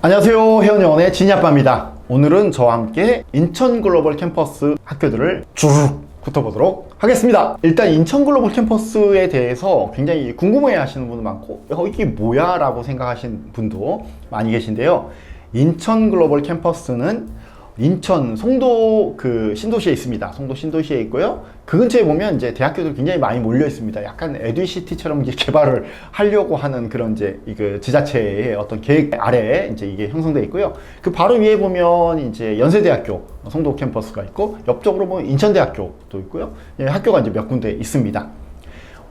안녕하세요, 혜원영원의 진이아빠입니다. 오늘은 저와 함께 인천 글로벌 캠퍼스 학교들을 쭉 훑어보도록 하겠습니다. 일단 인천 글로벌 캠퍼스에 대해서 굉장히 궁금해 하시는 분도 많고 이게 뭐야? 라고 생각하시는 분도 많이 계신데요. 인천 글로벌 캠퍼스는 인천 송도 신도시에 있습니다. 송도 신도시에 있고요. 그 근처에 보면 이제 대학교들 굉장히 많이 몰려 있습니다. 약간 에듀시티처럼 이제 개발을 하려고 하는 그런 이제 지자체의 어떤 계획 아래에 이제 이게 형성되어 있고요. 그 바로 위에 보면 이제 연세대학교 송도 캠퍼스가 있고, 옆쪽으로 보면 인천대학교도 있고요. 학교가 이제 몇 군데 있습니다.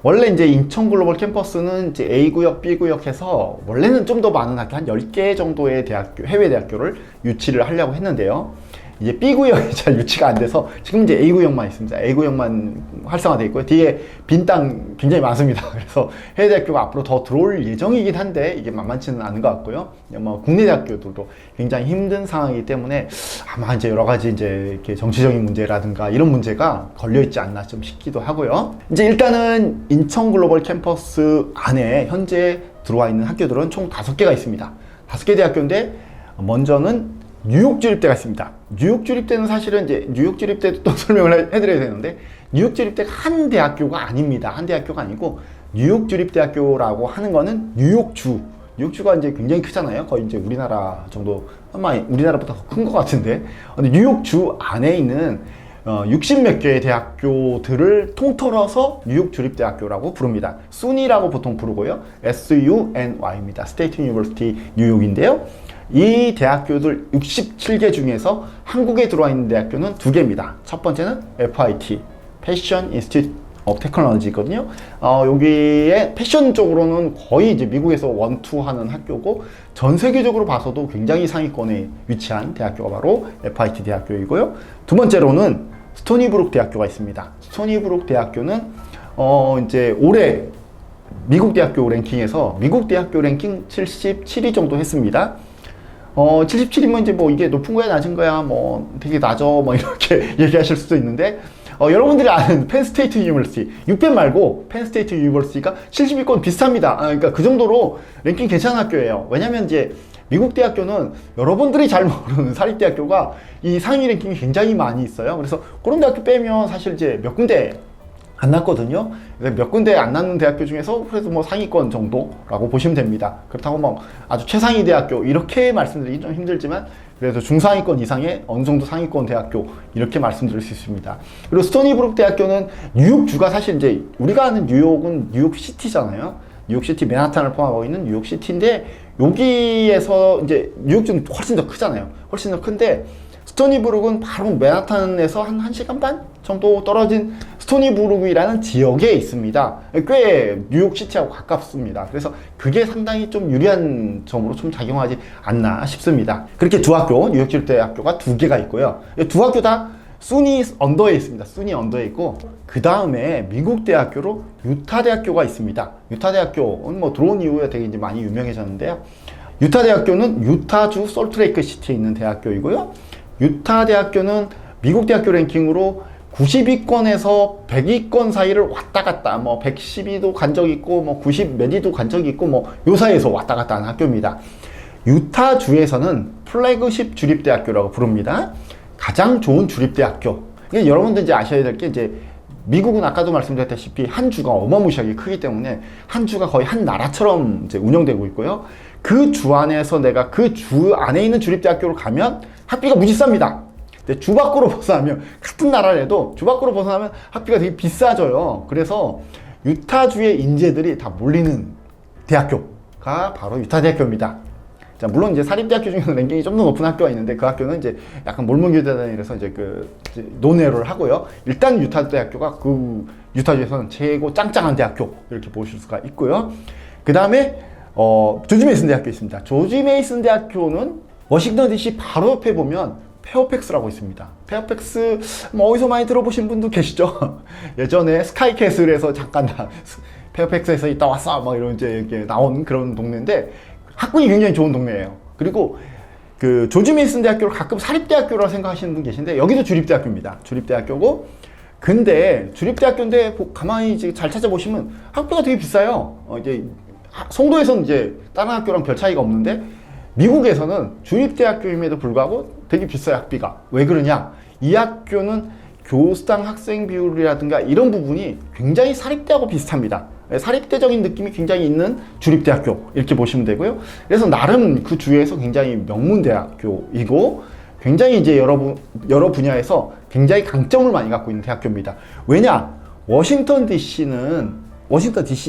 원래 이제 인천 글로벌 캠퍼스는 이제 A구역, B구역 해서 원래는 좀 더 많은 학교, 한 10개 정도의 대학교, 해외 대학교를 유치를 하려고 했는데요. 이제 B구역이 잘 유치가 안 돼서 지금 이제 A구역만 있습니다. A구역만 활성화되어 있고요. 뒤에 빈 땅 굉장히 많습니다. 그래서 해외 대학교가 앞으로 더 들어올 예정이긴 한데 이게 만만치는 않은 것 같고요. 뭐 국내 대학교들도 굉장히 힘든 상황이기 때문에 아마 이제 여러 가지 이제 이렇게 정치적인 문제라든가 이런 문제가 걸려 있지 않나 좀 싶기도 하고요. 이제 일단은 인천 글로벌 캠퍼스 안에 현재 들어와 있는 학교들은 총 5개가 있습니다. 5개 대학교인데 먼저는 뉴욕 주립대가 있습니다. 뉴욕 주립대는 사실은 이제 뉴욕 주립대도 또 설명을 해드려야 되는데, 뉴욕 주립대가 한 대학교가 아닙니다. 한 대학교가 아니고 뉴욕 주립대학교라고 하는 거는 뉴욕주가 이제 굉장히 크잖아요. 거의 이제 우리나라 정도, 아마 우리나라보다 더 큰 것 같은데, 근데 뉴욕주 안에 있는 60몇 개의 대학교들을 통틀어서 뉴욕 주립대학교라고 부릅니다. SUNY라고 보통 부르고요. SUNY입니다. State University 뉴욕인데요. 이 대학교들 67개 중에서 한국에 들어와 있는 대학교는 2개입니다. 첫 번째는 FIT, Fashion Institute of Technology거든요. 여기에 패션 쪽으로는 거의 이제 미국에서 원투 하는 학교고, 전 세계적으로 봐서도 굉장히 상위권에 위치한 대학교가 바로 FIT 대학교이고요. 두 번째로는 스토니브룩 대학교가 있습니다. 스토니브룩 대학교는 이제 올해 미국 대학교 랭킹에서 미국 대학교 랭킹 77위 정도 했습니다. 77이면 이제 뭐 이게 높은 거야 낮은 거야 뭐 되게 낮어 뭐 이렇게 얘기하실 수도 있는데, 여러분들이 아는 펜스테이트 유니버시티 6밴 말고 펜스테이트 유니버시티가 70위권 비슷합니다. 그러니까 그 정도로 랭킹 괜찮은 학교예요. 왜냐면 이제 미국 대학교는 여러분들이 잘 모르는 사립대학교가 이 상위 랭킹이 굉장히 많이 있어요. 그래서 그런 대학교 빼면 사실 이제 몇 군데 안 났거든요. 그래서 몇 군데 안 났는 대학교 중에서 그래도 뭐 상위권 정도라고 보시면 됩니다. 그렇다고 뭐 아주 최상위 대학교 이렇게 말씀드리기 좀 힘들지만 그래서 중상위권 이상의 어느 정도 상위권 대학교 이렇게 말씀드릴 수 있습니다. 그리고 스토니브룩 대학교는 뉴욕주가 사실 이제 우리가 아는 뉴욕은 뉴욕시티잖아요. 뉴욕시티 맨하탄을 포함하고 있는 뉴욕시티인데, 여기에서 이제 뉴욕주는 훨씬 더 크잖아요. 훨씬 더 큰데 스토니브룩은 바로 맨하탄에서 한 1시간 반 정도 떨어진 스토니브룩이라는 지역에 있습니다. 꽤 뉴욕시티하고 가깝습니다. 그래서 그게 상당히 좀 유리한 점으로 좀 작용하지 않나 싶습니다. 그렇게 두 학교, 뉴욕주립대학교가 2개가 있고요. 두 학교 다 순위 언더에 있습니다. 순위 언더에 있고, 그 다음에 미국 대학교로 유타 대학교가 있습니다. 유타 대학교는 뭐 들어온 이후에 되게 이제 많이 유명해졌는데요. 유타 대학교는 유타주 솔트레이크 시티에 있는 대학교이고요. 유타 대학교는 미국 대학교 랭킹으로 90위권에서 100위권 사이를 왔다 갔다, 뭐 110위도 간 적이 있고, 뭐 90 몇 위도 간 적이 있고, 뭐 요 사이에서 왔다 갔다 하는 학교입니다. 유타주에서는 플래그십 주립대학교라고 부릅니다. 가장 좋은 주립대학교. 여러분들 이제 아셔야 될 게, 이제 미국은 아까도 말씀드렸다시피 한 주가 어마무시하게 크기 때문에 한 주가 거의 한 나라처럼 이제 운영되고 있고요. 그 주 안에서 내가 그 주 안에 있는 주립대학교로 가면 학비가 무지 쌉니다. 근데 주 밖으로 벗어나면, 같은 나라라도 주 밖으로 벗어나면 학비가 되게 비싸져요. 그래서 유타주의 인재들이 다 몰리는 대학교가 바로 유타 대학교입니다. 자, 물론 이제 사립대학교 중에서 랭킹이 좀 더 높은 학교가 있는데, 그 학교는 이제 약간 몰몬교대단이라서 이제 이제 논외를 하고요. 일단 유타 대학교가 그 유타주에서는 최고 짱짱한 대학교 이렇게 보실 수가 있고요. 그 다음에 조지 메이슨 대학교 있습니다. 조지 메이슨 대학교는 워싱턴 DC 바로 옆에 보면 페어팩스라고 있습니다. 페어팩스 뭐 어디서 많이 들어보신 분도 계시죠? 예전에 스카이캐슬에서 잠깐 페어팩스에서 있다 왔어 막 이런 이제 이렇게 나온 그런 동네인데, 학군이 굉장히 좋은 동네예요. 그리고 그 조지 메이슨 대학교를 가끔 사립대학교라고 생각하시는 분 계신데, 여기도 주립대학교입니다. 주립대학교고, 근데 주립대학교인데 가만히 이제 잘 찾아보시면 학비가 되게 비싸요. 이제 송도에서는 이제 다른 학교랑 별 차이가 없는데, 미국에서는 주립대학교임에도 불구하고 되게 비싸요, 학비가. 왜 그러냐? 이 학교는 교수당 학생 비율이라든가 이런 부분이 굉장히 사립대하고 비슷합니다. 사립대적인 느낌이 굉장히 있는 주립대학교 이렇게 보시면 되고요. 그래서 나름 그 주에서 굉장히 명문대학교이고 굉장히 이제 여러 분야에서 굉장히 강점을 많이 갖고 있는 대학교입니다. 왜냐? 워싱턴 DC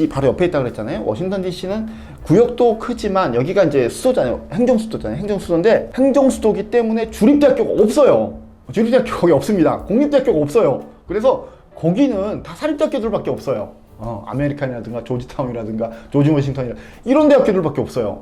바로 옆에 있다고 그랬잖아요. 워싱턴 DC는 구역도 크지만 여기가 이제 수도잖아요. 행정수도잖아요. 행정수도인데 행정수도기 때문에 주립대학교가 없어요. 주립대학교 거기 없습니다. 공립대학교가 없어요. 그래서 거기는 다 사립대학교들밖에 없어요. 아메리칸이라든가 조지타운이라든가 조지 워싱턴이라든가 이런 대학교들밖에 없어요.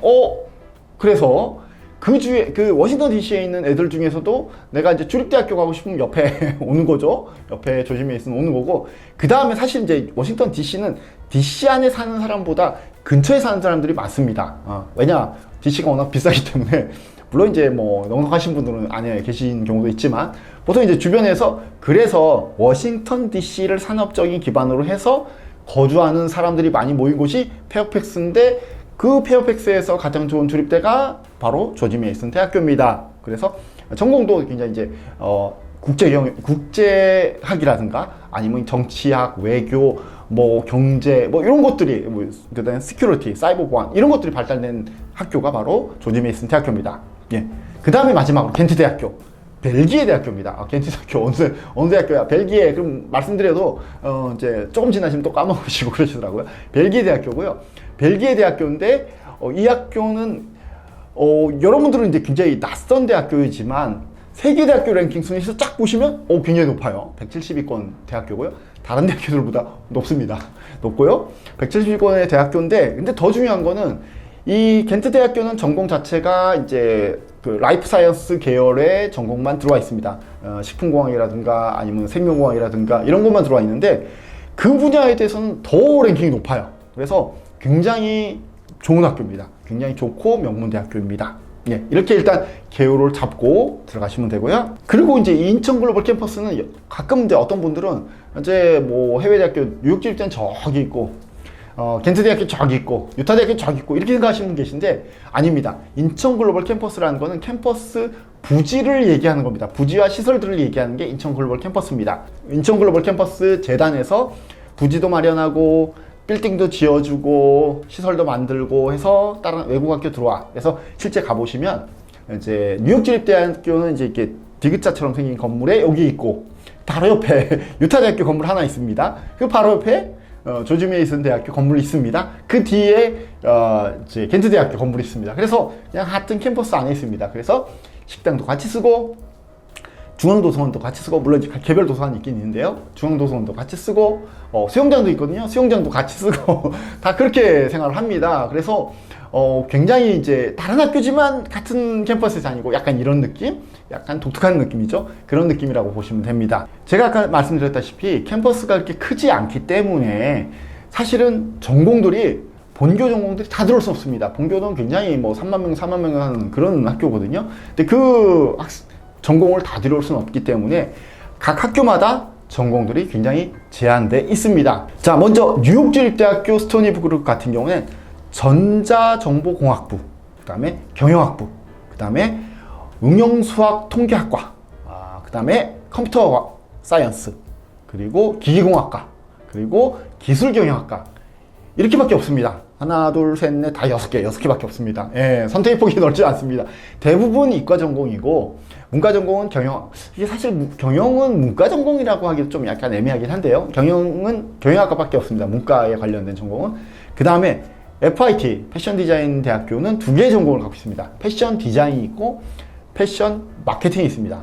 그래서 그 주에 그 워싱턴 DC에 있는 애들 중에서도 내가 이제 주립대학교 가고 싶으면 옆에 오는 거죠. 옆에 조지 메이슨 오는 거고, 그 다음에 사실 이제 워싱턴 DC는 DC 안에 사는 사람보다 근처에 사는 사람들이 많습니다. 왜냐? DC가 워낙 비싸기 때문에. 물론 이제 뭐 넉넉하신 분들은 안에 계신 경우도 있지만 보통 이제 주변에서, 그래서 워싱턴 DC를 산업적인 기반으로 해서 거주하는 사람들이 많이 모인 곳이 페어팩스인데, 그 페어팩스에서 가장 좋은 주립대가 바로 조지 메이슨 대학교입니다. 그래서 전공도 굉장히 이제 국제학이라든가 아니면 정치학, 외교, 뭐 경제, 뭐 이런 것들이, 그다음에 시큐리티, 사이버 보안 이런 것들이 발달된 학교가 바로 조지 메이슨 대학교입니다. 예. 그 다음에 마지막으로 겐트 대학교. 벨기에 대학교입니다. 겐트 대학교 어느 대학교야? 벨기에. 그럼 말씀드려도 이제 조금 지나시면 또 까먹으시고 그러시더라고요. 벨기에 대학교고요. 벨기에 대학교인데 이 학교는 여러분들은 이제 굉장히 낯선 대학교이지만 세계 대학교 랭킹 순위에서 쫙 보시면 굉장히 높아요. 170위권 대학교고요. 다른 대학교들보다 높습니다. 높고요. 170위권의 대학교인데, 근데 더 중요한 거는 이 겐트 대학교는 전공 자체가 이제 그 라이프 사이언스 계열의 전공만 들어와 있습니다. 식품공학이라든가 아니면 생명공학이라든가 이런 것만 들어와 있는데 그 분야에 대해서는 더 랭킹이 높아요. 그래서 굉장히 좋은 학교입니다. 굉장히 좋고 명문대학교입니다. 예, 이렇게 일단 개요를 잡고 들어가시면 되고요. 그리고 이제 인천 글로벌 캠퍼스는 가끔 이제 어떤 분들은 이제 뭐 해외 대학교 뉴욕 지립대는 저기 있고 겐트 대학교 저기 있고 유타 대학교 저기 있고 이렇게 생각하시는 분 계신데 아닙니다. 인천 글로벌 캠퍼스라는 거는 캠퍼스 부지를 얘기하는 겁니다. 부지와 시설들을 얘기하는 게 인천 글로벌 캠퍼스입니다. 인천 글로벌 캠퍼스 재단에서 부지도 마련하고 빌딩도 지어주고 시설도 만들고 해서 다른 외국 학교 들어와. 그래서 실제 가보시면 이제 뉴욕 지립대학교는 이제 이렇게 디귿자처럼 생긴 건물에 여기 있고, 바로 옆에 유타 대학교 건물 하나 있습니다. 그 바로 옆에 조지 메이슨 대학교 건물이 있습니다. 그 뒤에 이제 겐트 대학교 건물이 있습니다. 그래서 그냥 같은 캠퍼스 안에 있습니다. 그래서 식당도 같이 쓰고 중앙도서관도 같이 쓰고, 물론 개별 도서관이 있긴 있는데요. 중앙도서관도 같이 쓰고, 수영장도 있거든요. 수영장도 같이 쓰고, 다 그렇게 생활을 합니다. 그래서, 굉장히 이제 다른 학교지만 같은 캠퍼스에서 아니고 약간 이런 느낌? 약간 독특한 느낌이죠. 그런 느낌이라고 보시면 됩니다. 제가 아까 말씀드렸다시피 캠퍼스가 그렇게 크지 않기 때문에 사실은 전공들이 본교 전공들이 다 들어올 수 없습니다. 본교는 굉장히 뭐 3만 명, 4만 명 하는 그런 학교거든요. 근데 그 전공을 다 들어올 수는 없기 때문에 각 학교마다 전공들이 굉장히 제한돼 있습니다. 자, 먼저 뉴욕 지립대학교 스토니 브룩 같은 경우는 전자정보공학부, 그 다음에 경영학부, 그 다음에 응용수학 통계학과, 그 다음에 컴퓨터 사이언스, 그리고 기기공학과, 그리고 기술경영학과, 이렇게밖에 없습니다. 하나, 둘, 셋, 넷, 다 6개밖에 없습니다. 예, 선택의 폭이 넓지 않습니다. 대부분 이과 전공이고, 문과 전공은 이게 사실 경영은 문과 전공이라고 하기도 좀 약간 애매하긴 한데요. 경영은 경영학과밖에 없습니다. 문과에 관련된 전공은. 그 다음에 FIT, 패션 디자인 대학교는 2개의 전공을 갖고 있습니다. 패션 디자인이 있고, 패션 마케팅이 있습니다.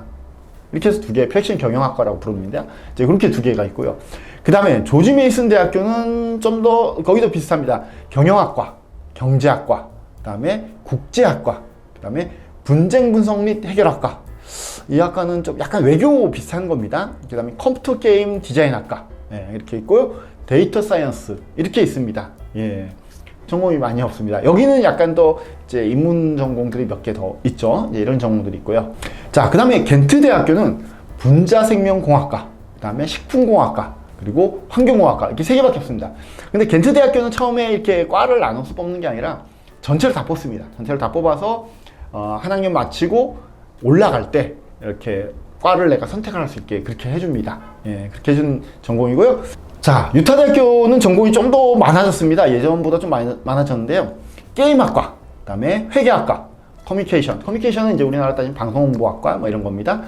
이렇게 해서 2개, 패션 경영학과라고 부릅니다. 이제 그렇게 2개가 있고요. 그 다음에 조지 메이슨 대학교는 좀 더, 거기도 비슷합니다. 경영학과, 경제학과, 그 다음에 국제학과, 그 다음에 분쟁 분석 및 해결학과. 이 학과는 좀 약간 외교 비슷한 겁니다. 그 다음에 컴퓨터 게임 디자인학과. 예, 이렇게 있고요. 데이터 사이언스. 이렇게 있습니다. 예. 전공이 많이 없습니다. 여기는 약간 더 이제 인문 전공들이 몇 개 더 있죠. 이런 전공들이 있고요. 자, 그 다음에 겐트 대학교는 분자생명공학과, 그 다음에 식품공학과, 그리고 환경공학과, 이렇게 3개밖에 없습니다. 근데 겐트 대학교는 처음에 이렇게 과를 나눠서 뽑는 게 아니라 전체를 다 뽑습니다. 전체를 다 뽑아서 한 학년 마치고 올라갈 때 이렇게 과를 내가 선택을 할 수 있게 그렇게 해줍니다. 예, 그렇게 해준 전공이고요. 자, 유타대학교는 전공이 좀 더 많아졌습니다. 예전보다 좀 많아졌는데요. 게임학과, 그 다음에 회계학과, 커뮤니케이션은 이제 우리나라 따지면 방송홍보학과 뭐 이런 겁니다.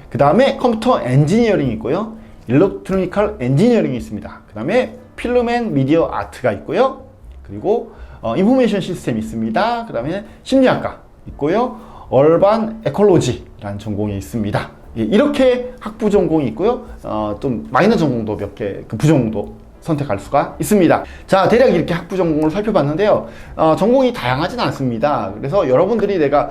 그 다음에 컴퓨터 엔지니어링이 있고요. 일렉트로니컬 엔지니어링이 있습니다. 그 다음에 필름 앤 미디어 아트가 있고요. 그리고 인포메이션 시스템이 있습니다. 그 다음에 심리학과 있고요. 얼반 에콜로지라는 전공이 있습니다. 이렇게 학부 전공이 있고요. 좀 마이너 전공도 몇 개, 그 부전공도 선택할 수가 있습니다. 자, 대략 이렇게 학부 전공을 살펴봤는데요. 전공이 다양하진 않습니다. 그래서 여러분들이 내가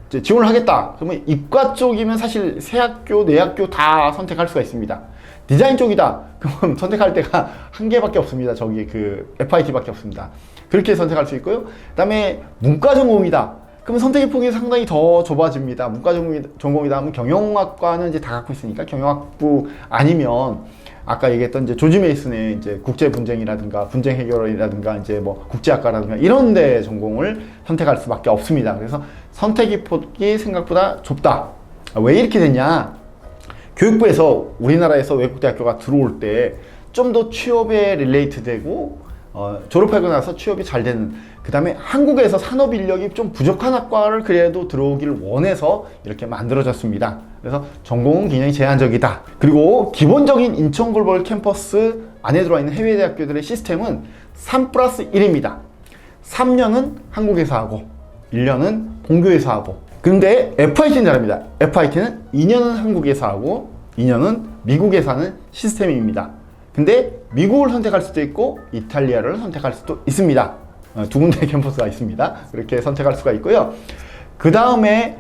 이제 지원을 하겠다 그러면 이과 쪽이면 사실 세 학교, 네 학교 다 선택할 수가 있습니다. 디자인 쪽이다 그럼 선택할 때가 한 개밖에 없습니다. 저기 그 FIT밖에 없습니다. 그렇게 선택할 수 있고요. 그 다음에 문과 전공이다 그러면 선택의 폭이 상당히 더 좁아집니다. 문과 전공이다 하면 경영학과는 이제 다 갖고 있으니까 경영학부 아니면 아까 얘기했던 이제 조지 메이슨의 이제 국제 분쟁이라든가 분쟁 해결이라든가 이제 뭐 국제학과라든가 이런 데 전공을 선택할 수밖에 없습니다. 그래서 선택의 폭이 생각보다 좁다. 왜 이렇게 됐냐? 교육부에서 우리나라에서 외국 대학교가 들어올 때 좀 더 취업에 릴레이트 되고 졸업하고 나서 취업이 잘 되는 그 다음에 한국에서 산업 인력이 좀 부족한 학과를 그래도 들어오기를 원해서 이렇게 만들어졌습니다. 그래서 전공은 굉장히 제한적이다. 그리고 기본적인 인천 글로벌 캠퍼스 안에 들어와 있는 해외 대학교들의 시스템은 3+1입니다. 3년은 한국에서 하고 1년은 본교에서 하고 근데 FIT는 다릅니다. FIT는 2년은 한국에서 하고 2년은 미국에서 하는 시스템입니다. 근데 미국을 선택할 수도 있고 이탈리아를 선택할 수도 있습니다. 두 군데 캠퍼스가 있습니다. 그렇게 선택할 수가 있고요. 그 다음에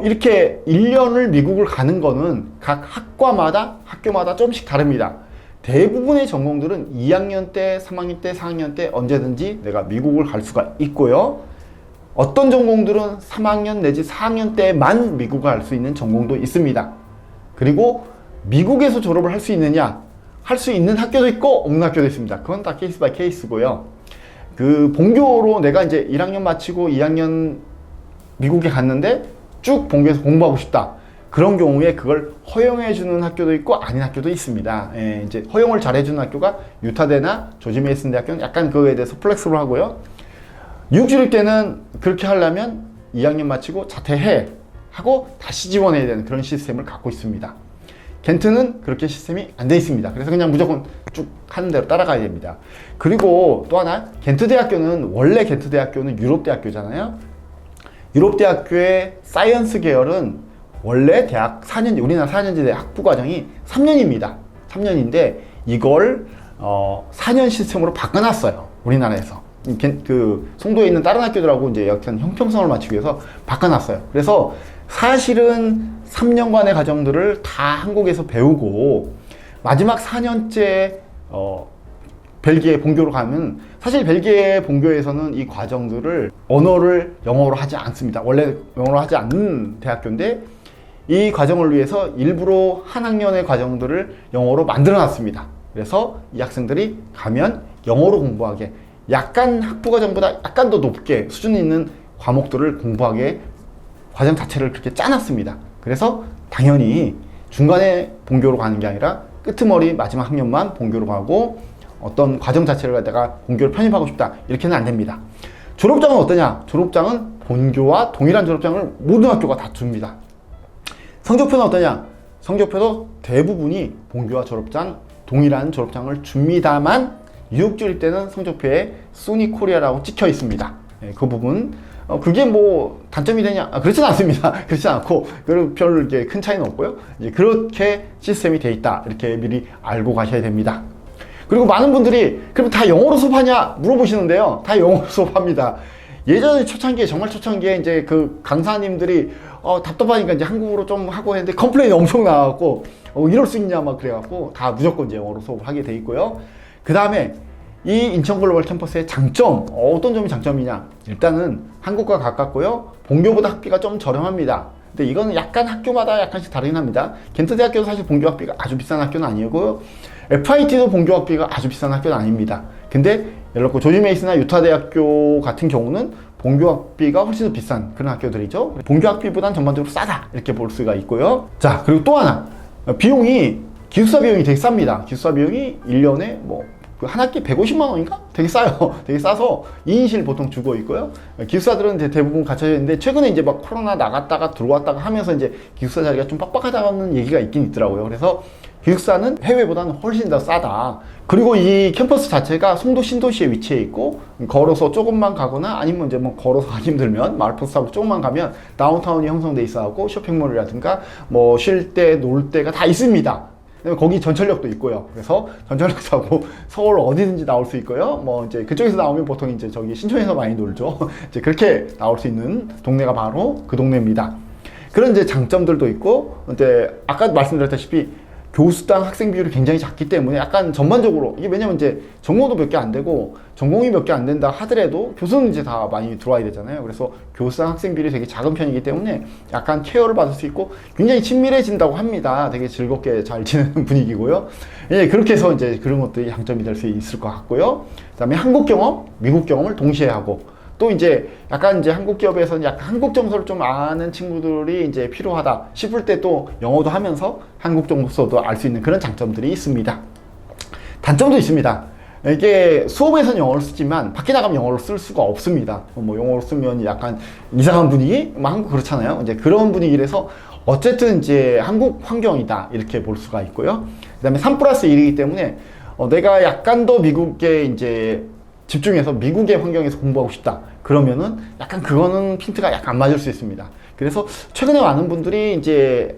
이렇게 1년을 미국을 가는 거는 각 학교마다 조금씩 다릅니다. 대부분의 전공들은 2학년 때, 3학년 때, 4학년 때 언제든지 내가 미국을 갈 수가 있고요. 어떤 전공들은 3학년 내지 4학년 때만 미국을 갈 수 있는 전공도 있습니다. 그리고 미국에서 졸업을 할 수 있느냐? 할 수 있는 학교도 있고 없는 학교도 있습니다. 그건 다 케이스 바이 케이스고요. 그 본교로 내가 이제 1학년 마치고 2학년 미국에 갔는데 쭉 본교에서 공부하고 싶다. 그런 경우에 그걸 허용해 주는 학교도 있고 아닌 학교도 있습니다. 예, 이제 허용을 잘 해주는 학교가 유타대나 조지 메이슨 대학교는 약간 그거에 대해서 플렉스블 하고요. 유학주일 때는 그렇게 하려면 2학년 마치고 자퇴해 하고 다시 지원해야 되는 그런 시스템을 갖고 있습니다. 겐트는 그렇게 시스템이 안 돼 있습니다. 그래서 그냥 무조건 쭉 하는 대로 따라가야 됩니다. 그리고 또 하나 겐트 대학교는 원래 겐트 대학교는 유럽 대학교잖아요. 유럽 대학교의 사이언스 계열은 원래 대학 4년 우리나라 4년제 학부 과정이 3년입니다. 3년인데 이걸 4년 시스템으로 바꿔놨어요. 우리나라에서. 그 송도에 있는 다른 학교들하고 이제 약간 형평성을 맞추기 위해서 바꿔놨어요. 그래서 사실은 3년간의 과정들을 다 한국에서 배우고 마지막 4년째 벨기에 본교로 가면 사실 벨기에 본교에서는 이 과정들을 언어를 영어로 하지 않습니다. 원래 영어로 하지 않는 대학교인데 이 과정을 위해서 일부러 한 학년의 과정들을 영어로 만들어 놨습니다. 그래서 이 학생들이 가면 영어로 공부하게 약간 학부 과정보다 약간 더 높게 수준 있는 과목들을 공부하게 과정 자체를 그렇게 짜놨습니다. 그래서 당연히 중간에 본교로 가는 게 아니라 끄트머리 마지막 학년만 본교로 가고 어떤 과정 자체를 갖다가 본교로 편입하고 싶다 이렇게는 안 됩니다. 졸업장은 어떠냐? 졸업장은 본교와 동일한 졸업장을 모든 학교가 다 줍니다. 성적표는 어떠냐? 성적표도 대부분이 본교와 졸업장 동일한 졸업장을 줍니다만 유학주일 때는 성적표에 소니 코리아라고 찍혀 있습니다. 네, 그 부분 그게 뭐 단점이 되냐? 그렇지는 않습니다. 그렇지 않고 별 이렇게 큰 차이는 없고요. 이제 그렇게 시스템이 돼 있다 이렇게 미리 알고 가셔야 됩니다. 그리고 많은 분들이 그럼 다 영어로 수업하냐 물어보시는데요. 다 영어로 수업합니다. 예전에 초창기에 정말 초창기에 이제 그 강사님들이 답답하니까 이제 한국어로 좀 하고 했는데 컴플레인이 엄청 나왔고 이럴 수 있냐 막 그래갖고 다 무조건 이제 영어로 수업을 하게 돼 있고요. 그 다음에 이 인천 글로벌 캠퍼스의 장점 어떤 점이 장점이냐? 일단은 한국과 가깝고요. 본교보다 학비가 좀 저렴합니다. 근데 이거는 약간 학교마다 약간씩 다르긴 합니다. 겐트 대학교도 사실 본교 학비가 아주 비싼 학교는 아니고요. FIT도 본교 학비가 아주 비싼 학교는 아닙니다. 근데 예를 들어 조지 메이슨이나 유타 대학교 같은 경우는 본교학비가 훨씬 더 비싼 그런 학교들이죠. 본교학비보단 전반적으로 싸다 이렇게 볼 수가 있고요. 자, 그리고 또 하나, 비용이 기숙사 비용이 되게 쌉니다. 기숙사 비용이 1년에 한 학기 150만 원인가? 되게 싸요. 되게 싸서 2인실 보통 주고 있고요. 기숙사들은 대부분 갇혀져 있는데, 최근에 이제 막 코로나 나갔다가 들어왔다가 하면서 이제 기숙사 자리가 좀 빡빡하다는 얘기가 있긴 있더라고요. 그래서 기숙사는 해외보다는 훨씬 더 싸다. 그리고 이 캠퍼스 자체가 송도 신도시에 위치해 있고, 걸어서 조금만 가거나 아니면 이제 걸어서 가기 힘들면 마을버스 타고 조금만 가면 다운타운이 형성돼 있어갖고 쇼핑몰이라든가 쉴 때, 놀 때가 다 있습니다. 거기 전철역도 있고요. 그래서 전철역 타고 서울 어디든지 나올 수 있고요. 이제 그쪽에서 나오면 보통 이제 저기 신촌에서 많이 놀죠. 이제 그렇게 나올 수 있는 동네가 바로 그 동네입니다. 그런 이제 장점들도 있고, 이제 아까 말씀드렸다시피 교수당 학생 비율이 굉장히 작기 때문에 약간 전반적으로, 이게 왜냐면 이제 전공도 몇 개 안 되고 전공이 몇 개 안 된다 하더라도 교수는 이제 다 많이 들어와야 되잖아요. 그래서 교수당 학생 비율이 되게 작은 편이기 때문에 약간 케어를 받을 수 있고 굉장히 친밀해진다고 합니다. 되게 즐겁게 잘 지내는 분위기고요. 예, 그렇게 해서 이제 그런 것들이 장점이 될 수 있을 것 같고요. 그 다음에 한국 경험, 미국 경험을 동시에 하고, 또 이제 약간 이제 한국 기업에서는 약간 한국 정서를 좀 아는 친구들이 이제 필요하다 싶을 때 또 영어도 하면서 한국 정서도 알 수 있는 그런 장점들이 있습니다. 단점도 있습니다. 이게 수업에서는 영어를 쓰지만 밖에 나가면 영어를 쓸 수가 없습니다. 영어를 쓰면 약간 이상한 분위기? 한국 그렇잖아요. 이제 그런 분위기라서 어쨌든 이제 한국 환경이다 이렇게 볼 수가 있고요. 그 다음에 3+1이기 때문에 내가 약간 더 미국에 이제 집중해서 미국의 환경에서 공부하고 싶다 그러면은 약간 그거는 핀트가 약간 안 맞을 수 있습니다. 그래서 최근에 많은 분들이 이제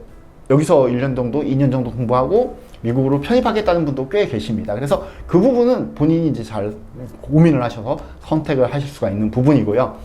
여기서 1년 정도, 2년 정도 공부하고 미국으로 편입하겠다는 분도 꽤 계십니다. 그래서 그 부분은 본인이 이제 잘 고민을 하셔서 선택을 하실 수가 있는 부분이고요.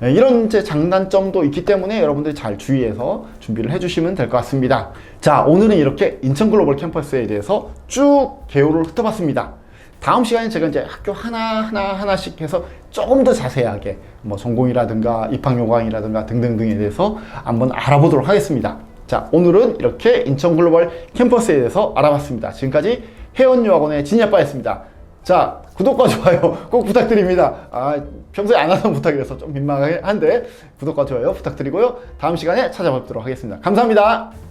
이런 이제 장단점도 있기 때문에 여러분들이 잘 주의해서 준비를 해주시면 될 것 같습니다. 자, 오늘은 이렇게 인천 글로벌 캠퍼스에 대해서 쭉 개요를 훑어봤습니다. 다음 시간에 제가 이제 학교 하나씩 해서 조금 더 자세하게 전공이라든가 입학 요강이라든가 등등등에 대해서 한번 알아보도록 하겠습니다. 자, 오늘은 이렇게 인천 글로벌 캠퍼스에 대해서 알아봤습니다. 지금까지 혜원유학원의 진이아빠였습니다. 자, 구독과 좋아요 꼭 부탁드립니다. 평소에 안 하던 부탁이라서 좀 민망한데 구독과 좋아요 부탁드리고요. 다음 시간에 찾아뵙도록 하겠습니다. 감사합니다.